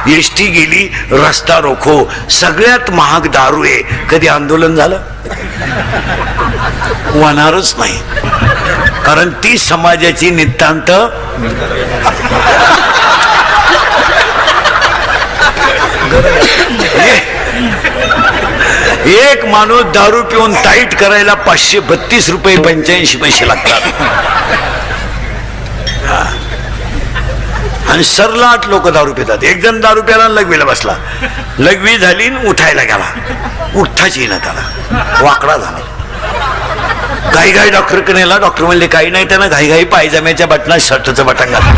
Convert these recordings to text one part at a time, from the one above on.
ST गेली, रस्ता रोखो, सगळ्यात महाग दारू आहे. कधी आंदोलन झालं? होणारच नाही, कारण ती समाजाची नितांत एक माणूस दारू पिऊन टाईट करायला 532 रुपये 85 पैसे लागतात. आणि सरलाट लोक दारू पितात. एक जण दारू प्याला लघवीला बसला, लघवी झाली उठायला गेला, उठताच येईना त्याला, वाकडा झाला. घाई घाई डॉक्टरकडे नेला. डॉक्टर म्हणले काही नाही, त्यानं घाई घाई पायजाम्याच्या बटनात शर्टचं बटन घातलं.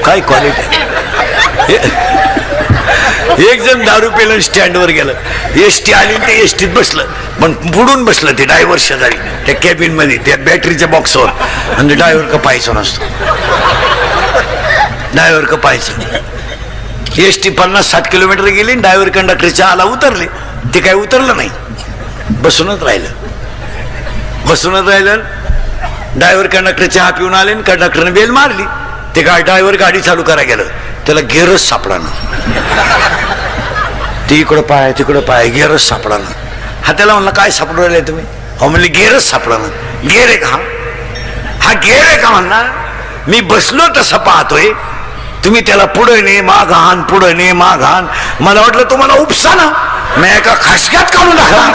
काय क्वालिटी. एक जण दारू पेलं स्टँडवर गेलं, एसटी आली, ते एसटीत बसलं, पण बुडून बसलं ते ड्रायव्हर शेजारी त्या कॅबिन मध्ये, त्या बॅटरीच्या बॉक्सवर. आणि ड्रायव्हर का पाहायचं नसतो, ड्रायव्हर का पाहायचं. एसटी 50-60 किलोमीटर गेली, ड्रायव्हर कंडक्टरच्या आला उतरले, ते काय उतरलं नाही, बसूनच राहिलं. ड्रायव्हर कंडक्टर चहा पिऊन आले, कंडक्टरने बेल मारली. ते काय ड्रायव्हर गाडी चालू करायला गेलं, त्याला गेअरच सापडा ना. ती इकडं पाय तिकडं पाय, गेअरच सापडा ना. हा त्याला म्हणला काय सापडू राहिले तुम्ही? हो म्हणले गेअरच सापडा ना. गेअर आहे का? हा गेअर आहे का म्हणणार? मी बसलो तसं पाहतोय, तुम्ही त्याला पुढे ने माग आण, पुढे ने माग आण. मला वाटलं तुम्हाला उपसा ना, मी एका खासक्यात काढून टाकला.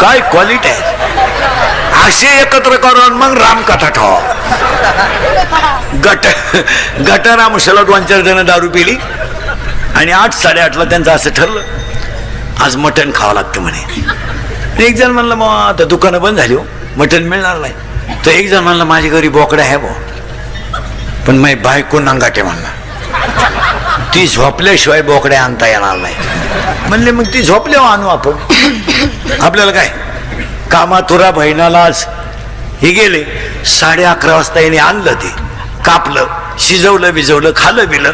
काय क्वालिटी आहे. असे एकत्र करून मग रामकथा ठेवा. गटारामुशाला 2-4 जण दारू पिली आणि 8-8:30 त्यांचं असं ठरलं, आज मटण खावं लागतं म्हणे. एक जण म्हणलं मग आता दुकानं बंद झाली, हो मटण मिळणार नाही. तर एक जण म्हणलं माझ्या घरी बोकडा आहे भाऊ, पण माझी बायको नंगाटे म्हणला, ती झोपल्याशिवाय बोकडे आणता येणार नाही. म्हणले मग ती झोपल्यावर आणू आपण, आपल्याला काय. कामातुरा बहिणालाच हे गेले. 11:30 वाजता याने आणलं, ते कापलं, शिजवलं बिजवलं, खालं बिलं.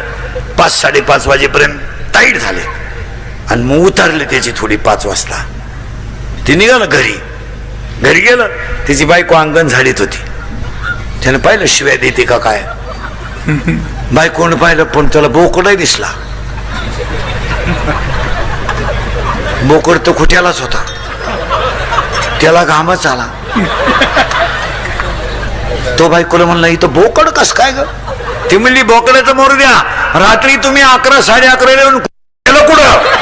5-5:30 वाजेपर्यंत टाईट झाले आणि मग उतरले त्याची थोडी. 5 वाजता ते निघालं घरी. घरी गेलं, त्याची बायको अंगण झाडीत होती. त्यानं पाहिलं शिव्या देते का काय. बायकोनं पाहिलं, पण त्याला बोकडही दिसला. बोकड तो खुट्यालाच होता, त्याला घामच आला. तो बायकोला म्हणला इथं बोकड कस काय ग? ती म्हणली बोकडाचं मोरू द्या, रात्री तुम्ही 11-11:30 येऊन गेलो कुठं?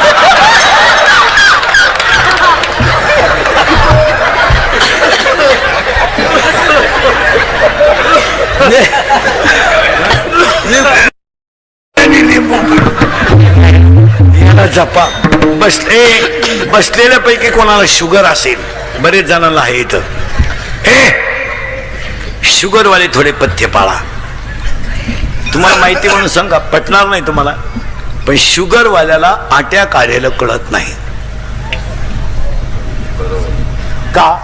याला जपा. बसलेल्या पैकी कोणाला शुगर असेल, बरेच जणांना आहे इथं, शुगरवाले थोडे पथ्य पाळा. तुम्हाला माहिती म्हणून सांगा, पटणार नाही तुम्हाला, पण शुगरवाल्याला आट्या काढायला कळत नाही का.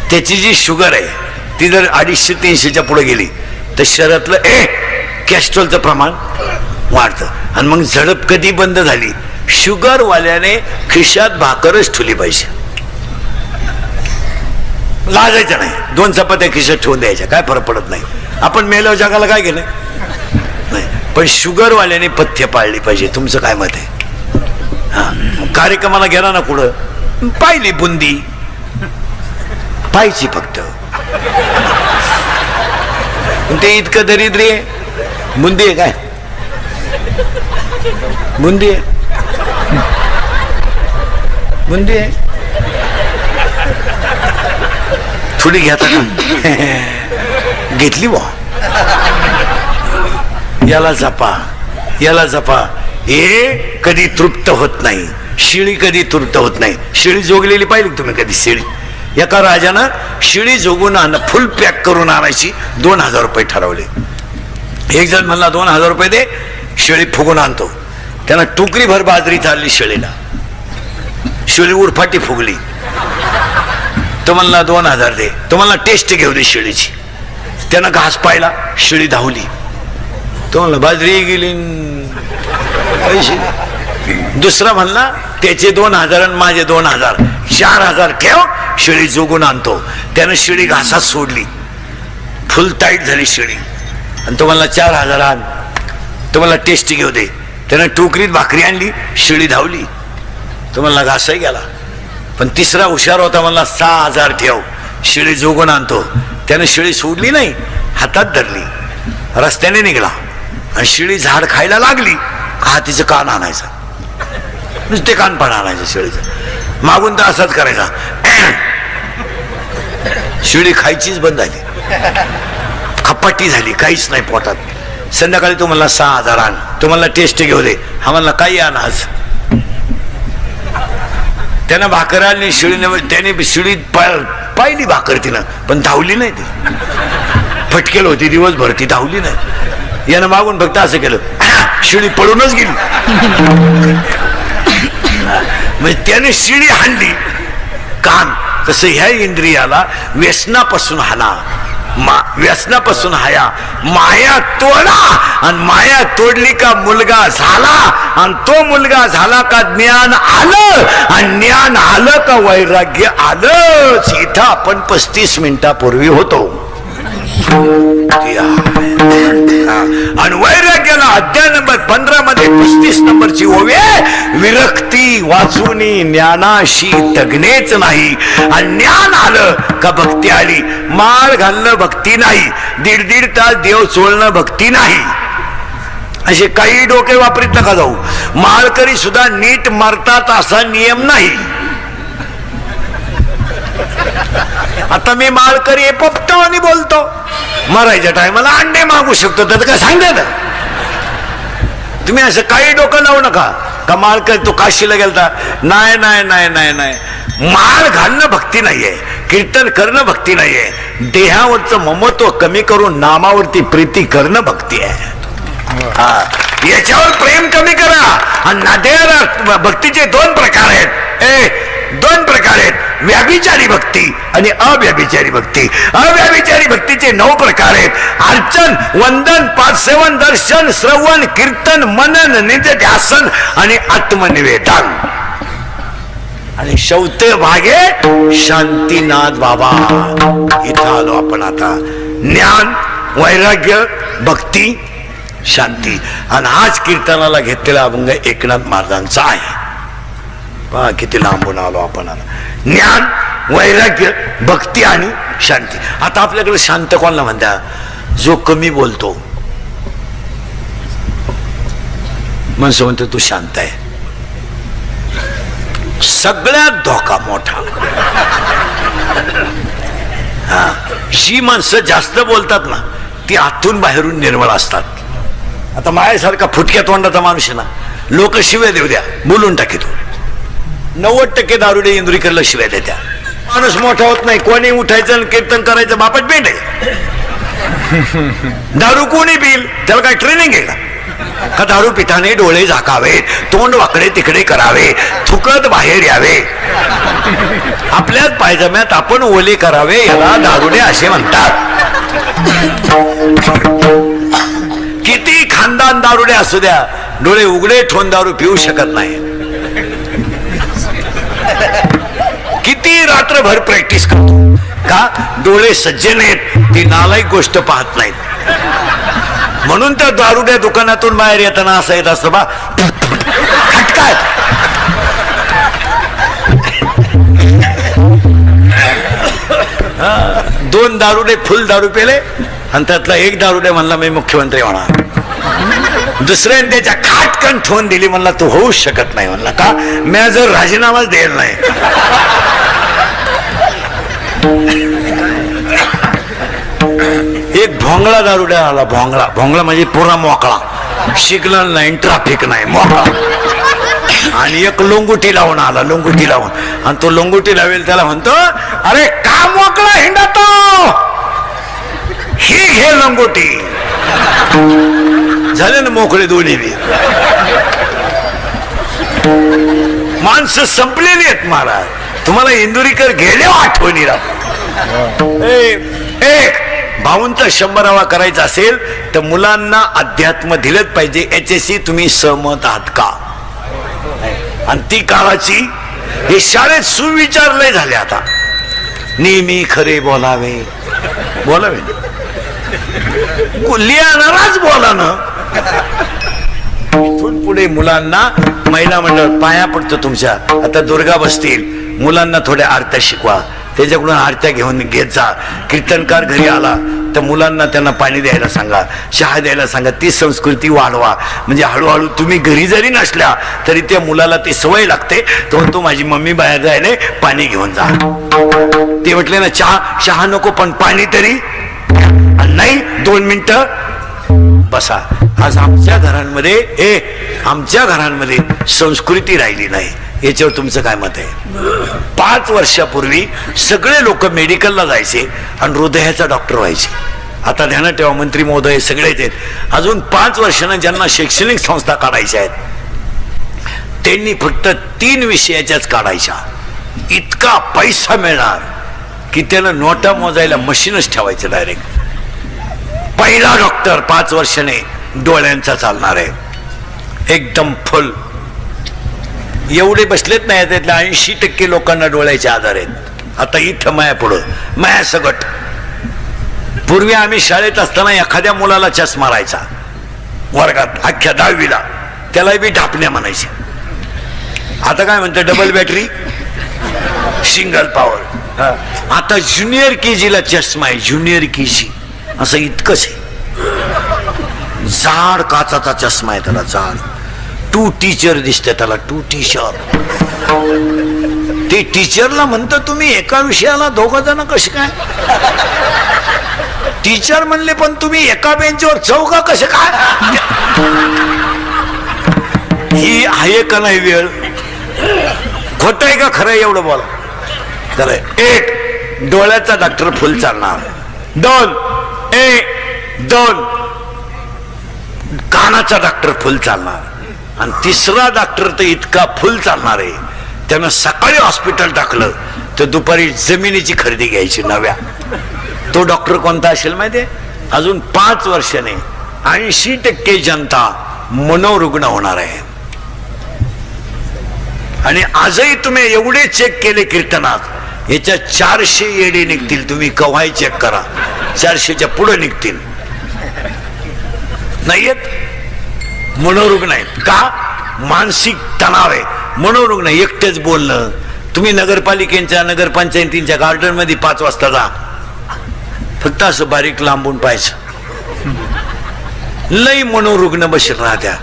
त्याची जी शुगर आहे ती जर 250-300च्या पुढे गेली तर शरीरातलं कॅस्ट्रॉलचं प्रमाण वाढतं. आणि मग झडप कधी बंद झाली, शुगरवाल्याने खिशात भाकरच ठेवली पाहिजे. लाजायचं नाही, 2 चपात्या खिशात ठेवून द्यायच्या, काय फरक पडत नाही. आपण मेल्यावर जगाला काय केलं नाही, पण शुगरवाल्याने पथ्य पाळली पाहिजे. तुमचं काय मत आहे? कार्यक्रमाला गेला ना कुठं, पाहिली बुंदी पाहिजे फक्त, ते इतकं दरिद्री आहे. बुंदी आहे काय? बुंदी आहे, बुंदी आहे. थोडी घ्याता का? घेतली बा. याला जपा, याला जपा. हे कधी तृप्त होत नाही, शिळी कधी तृप्त होत नाही. शिळी जोगलेली पाहिली तुम्ही कधी? शिळी एका राजानं शिळी जोगून फुल पॅक करून आणायची, 2000 रुपये ठरवले. एक जण म्हणला 2000 रुपये दे, शिळी फुगून आणतो. त्यानं टुकरीभर बाजरी चालली शिळीला, शिळी उडफाटी फुगली. तो म्हणला 2000 दे. तो म्हणला टेस्ट घेऊ दे शिळीची. त्यानं घास पाहिला, शिळी धावली. तो म्हणला बाजरी गेली पैसे. दुसरा म्हणला त्याचे 2000 आणि माझे 2000, 4000 ठेव, शिळी जोगून आणतो. त्यानं शिळी घासात सोडली, फुल टाईट झाली शिळी, आणि तो म्हणला 4000 आण, तो म्हणला टेस्टी घेऊ दे. त्यानं टोकरीत भाकरी आणली, शिळी धावली, तो म्हणला घासही गेला. पण तिसरा हुशार होता, म्हणला 6000 ठेव, शिळी जोगून आणतो. त्यानं शिळी सोडली नाही, हातात धरली, रस्त्याने निघाला आणि शिळी झाड खायला लागली. तिचं कान आणायचं, नुसते कान पण आणायचं शिळीचं, मागून तर असाच करायचा. शिळी खायचीच बंद झाली, खपाटी झाली, काहीच नाही पोटात. संध्याकाळी तो म्हणला 6000 आण, तो म्हणला टेस्ट घेऊ दे. हा म्हणला काही आण आज. त्यानं भाकर आणली शिळीने, त्याने शिळी पाहिली भाकर तिनं, पण धावली नाही ती, फटकेल होती दिवसभर, ती धावली नाही. यानं मागून फक्त असं केलं, शिळी पळूनच गेली. म्हणजे त्याने शिळी हाणली कान. तसं ह्या इंद्रियाला व्यसनापासून हाना, व्यसनापासून हाया, माया तोडा, आणि माया तोडली का मुलगा झाला, आणि तो मुलगा झाला का ज्ञान आलं, आणि ज्ञान आलं का वैराग्य आलं. इथं आपण 35 मिनिटापूर्वी होतो. आणि वैराग्याला अध्याय नंबर 15 मध्ये 35 नंबरची ओवी आहे, विरक्ती वाचूनी ज्ञानाशी तगणेच नाही. आणि ज्ञान आलं का भक्ती आली. माळ घालणं भक्ती नाही, 1.5 तास देव चोळणं भक्ती नाही. असे काही डोके वापरीत नका जाऊ. माळकरी सुद्धा नीट मरतात असा नियम नाही. आता मी माळकरी पोपटो आणि बोलतो, मरायच्या टायमाला अंडे मागू शकतो, तर काय सांगते. तुम्ही असं काही डोकं लावू नका का माळकरी तो काशीला गेलता. नाही नाही नाही नाही नाही, माळ घालणं भक्ती नाहीये, कीर्तन करणं भक्ती नाहीये. देहावरचं ममत्व कमी करून नामावरती प्रीती करणं भक्ती आहे. याच्यावर प्रेम कमी करा. आणि भक्तीचे 2 प्रकार आहेत. 2 प्रकार आहेत, व्याभिचारी भक्ती आणि अव्याभिचारी भक्ती. अव्याभिचारी भक्तीचे 9 प्रकार आहेत. अर्चन, वंदन, पादसेवन, दर्शन, श्रवण, कीर्तन, मनन, निधिध्यासन आणि आत्मनिवेदन. आणि शेवटे भागे शांतीनाथ बाबा. इथं आलो आपण आता. ज्ञान, वैराग्य, भक्ती, शांती. आणि आज कीर्तनाला घेतलेला अभंग एकनाथ महाराजांचा आहे. पहा किती लांबून आलो आपण. ज्ञान, वैराग्य, भक्ती आणि शांती. आता आपल्याकडे शांत कोणाला म्हणता? जो कमी बोलतो. माणसं म्हणतो तू शांत आहे. सगळ्यात धोका मोठा जी माणसं जास्त बोलतात ना, ती आतून बाहेरून निर्मळ असतात. आता माझ्यासारखा फुटक्या तोंडाचा माणूस आहे ना, लोक शिव्या देऊ द्या, बोलून टाकीतो. 90% दारुडे इंदुरीकरला शिव्या देत्या. माणूस मोठा होत नाही. कोणी उठायचं आणि कीर्तन करायचं बापट पेंड आहे. दारू कोणी पिल, त्याला काय ट्रेनिंग आहे का? दारू पिठाने डोळे झाकावे, तोंड वाकडे तिकडे करावे, थुकत बाहेर यावे, आपल्याच पायजम्यात आपण ओले करावे, याला दारुडे असे म्हणतात. किती खानदान दारुडे असू द्या, डोळे उघडे ठेवून दारू पिऊ शकत नाही. किती रात्रभर प्रॅक्टिस करतो का? डोळे सज्जन आहेत, ती नालायक गोष्ट पाहत नाहीत. म्हणून त्या दारुड्या दुकानातून बाहेर येताना असं येत असतं बा, खटकाय. दोन दारुडे फुल दारू पेले आणि त्यातला एक दारुडे म्हणला मी मुख्यमंत्री होणार. दुसऱ्याने त्याच्या खाटकन ठेवून दिली, म्हणला तू होऊच शकत नाही. म्हणला का? मी जर राजीनामाच द्यायला नाही. एक भोंगळा दारुड्या आला. भोंगळा, भोंगळा म्हणजे पुरा मोकळा, सिग्नल नाही, ट्रॅफिक नाही, मोकळा. आणि एक लोंगुटी लावून आला, लोंगुटी लावून. आणि तो लोंगुटी लावेल त्याला म्हणतो, अरे का मोकळा हिंडतो, ही घे लोंगुटी. झाले ना मोकळे दोन्ही बी. माणसं संपलेली आहेत महाराज. तुम्हाला इंदुरीकर गेले आठवणी राहतो. एक भाऊंचा 100वा करायचा असेल तर मुलांना अध्यात्म दिलंच पाहिजे. याच्याशी तुम्ही सहमत आहात का? आणि ती काळाची हे शाळेत सुविचार लय झाले. आता नेहमी खरे बोलावे. बोलावे लिहाणाराच बोला ना. इथून पुढे मुलांना महिला मंडळ पाया पडतो तुमच्या. आता दुर्गा बसतील, मुलांना थोड्या आरत्या शिकवा, त्याच्याकडून आरत्या घेऊन घेत जा. कीर्तनकार घरी आला तर मुलांना त्यांना पाणी द्यायला सांगा, चहा द्यायला सांगा. ती संस्कृती वाढवा. म्हणजे हळूहळू तुम्ही घरी जरी नसल्या तरी त्या मुलाला ती सवय लागते. तो माझी मम्मी बाहेर जायला पाणी घेऊन जा. ते म्हटले ना चहा नको पण पाणी तरी नाही. 2 मिनिटं बसा. आज आमच्या घरांमध्ये संस्कृती राहिली नाही. याच्यावर तुमचं काय मत आहे? 5 वर्षापूर्वी सगळे लोक मेडिकलला जायचे आणि हृदयाचा डॉक्टर व्हायचे. आता ध्यानात ठेवा, मंत्री महोदय सगळेच आहेत. अजून 5 वर्षांना ज्यांना शैक्षणिक संस्था काढायच्या आहेत त्यांनी फक्त 3 विषयाच्याच काढायच्या. इतका पैसा मिळणार की त्यानं नोटा मोजायला मशीनच ठेवायचं डायरेक्ट. पहिला डॉक्टर 5 वर्षाने डोळ्यांचा चालणार आहे, एकदम फुल. एवढे बसलेत नाही, त्यातल्या 80% लोकांना डोळ्याचे आजार आहेत. आता इथं माया पुढं माया सगट. पूर्वी आम्ही शाळेत असताना एखाद्या मुलाला चष्मा राहायचा वर्गात, अख्ख्या 10वीला, त्याला बी ढापण्या म्हणायचे. आता काय म्हणते, डबल बॅटरी सिंगल पॉवर. आता ज्युनियर केजीला चष्मा आहे, ज्युनियर केजी. असं इतकंच आहे. जाड काचाचा चष्मा आहे त्याला, जाड. 2 टीचर दिसते त्याला, 2 टीचर. ते टीचरला म्हणतं तुम्ही एका विषयाला 2 जण कसे काय टीचर म्हणले, पण तुम्ही एका बेंचवर 4 कसे काय? ही आहे का नाही वेळ? खोट आहे का खरं आहे? एवढं बोला. खरंय. 1 डोळ्याचा डॉक्टर फुल चालणार. 2 कानाचा डॉक्टर फुल चालणार. आणि 3रा डॉक्टर तर इतका फुल चालणार आहे, त्यानं सकाळी हॉस्पिटल टाकलं तर दुपारी जमिनीची खरेदी घ्यायची नव्या. तो डॉक्टर कोणता असेल माहितीये? अजून 5 वर्षाने 80% जनता मनोरुग्ण होणार आहे. आणि आजही तुम्ही एवढे चेक केले कीर्तनात, याच्या 400 येडे निघतील. तुम्ही कव्हाही चेक करा, 400च्या पुढे निघतील. नाही येत, मनोरुग्ण आहेत. का? मानसिक तणाव आहे. मनोरुग्ण एकटेच बोलणं. तुम्ही नगरपालिकेच्या नगरपंचायतींच्या गार्डन मध्ये 5 वाजता जा, फक्त असं बारीक लांबून पाहायचं. लई मनोरुग्ण बसेल राहत्या.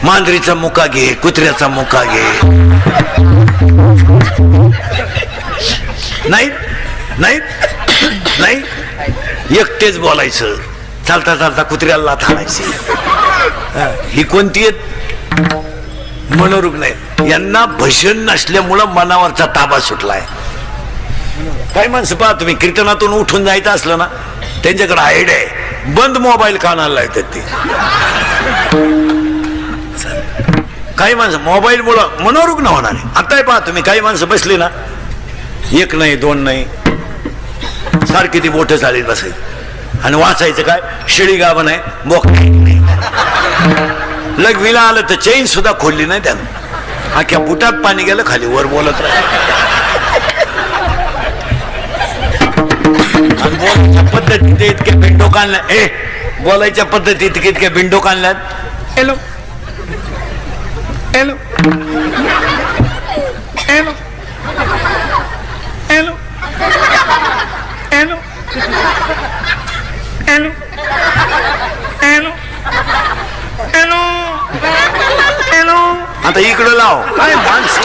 मांजरीचा मुका घे, कुत्र्याचा मुका घे. नाही नाही नाही, एकटेच बोलायचं. चालता चालता कुत्र्याला लाथ हाणायची. ही कोणती आहेत? मनोरुग्ण आहेत. यांना भजन नसल्यामुळं मनावरचा ताबा सुटलाय. काय माणसं पहा तुम्ही, कीर्तनातून उठून जायचं असलं ना, त्यांच्याकडे आयडिया आहे. बंद मोबाईल कानाला लावतात ते. काही माणसं मोबाईल मुळे मनोरुग्ण होणार आहे. आता पहा तुम्ही, काही माणसं बसली ना, 1 नाही 2 नाही, सारखी ती बोट चालीत बसायची आणि वाचायचं काय, शिळी गाभण आहे, मोक नाही. लग्वीला आलं तर चैन सुद्धा खोलली नाही त्यानं, अख्ख्या बुटात पाणी गेलं खाली, वर बोलत बोलायच्या पद्धतीत इतके बिंडो काढल्या. बोलायच्या पद्धतीत इतके बिंडो काढल्यात. Hello hello hello hello hello hello hello hello hello. आता इकडं लाव. काय माणसं,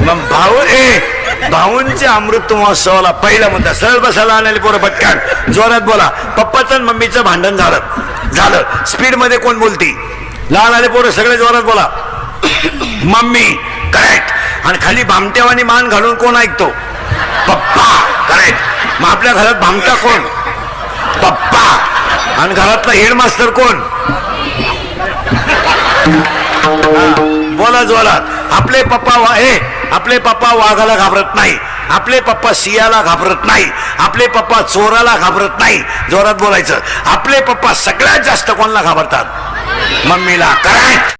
मग भाऊंच्या अमृत महोत्सवाला पहिला म्हणता, सरळ बसायला आलेले पोरं पटकन जोरात बोला. पप्पाचं मम्मीचं भांडण झालं. स्पीड मध्ये कोण बोलती? लहान आले पोरं सगळे जोरात बोला. Mummy correct. आणि खाली भामट्यावानी मान घालून कोण ऐकतो? पप्पा करेक्ट. मग आपल्या घरात भामटा कोण? पप्पा. आणि घरातला हेडमास्टर कोण? बोला जोरात. आपले पप्पा आपले पप्पा वाघाला घाबरत नाही, आपले पप्पा सियाला घाबरत नाही, आपले पप्पा चोराला घाबरत नाही. जोरात बोलायचं. आपले पप्पा सगळ्यात जास्त कोणाला घाबरतात? मम्मीला. करेक्ट.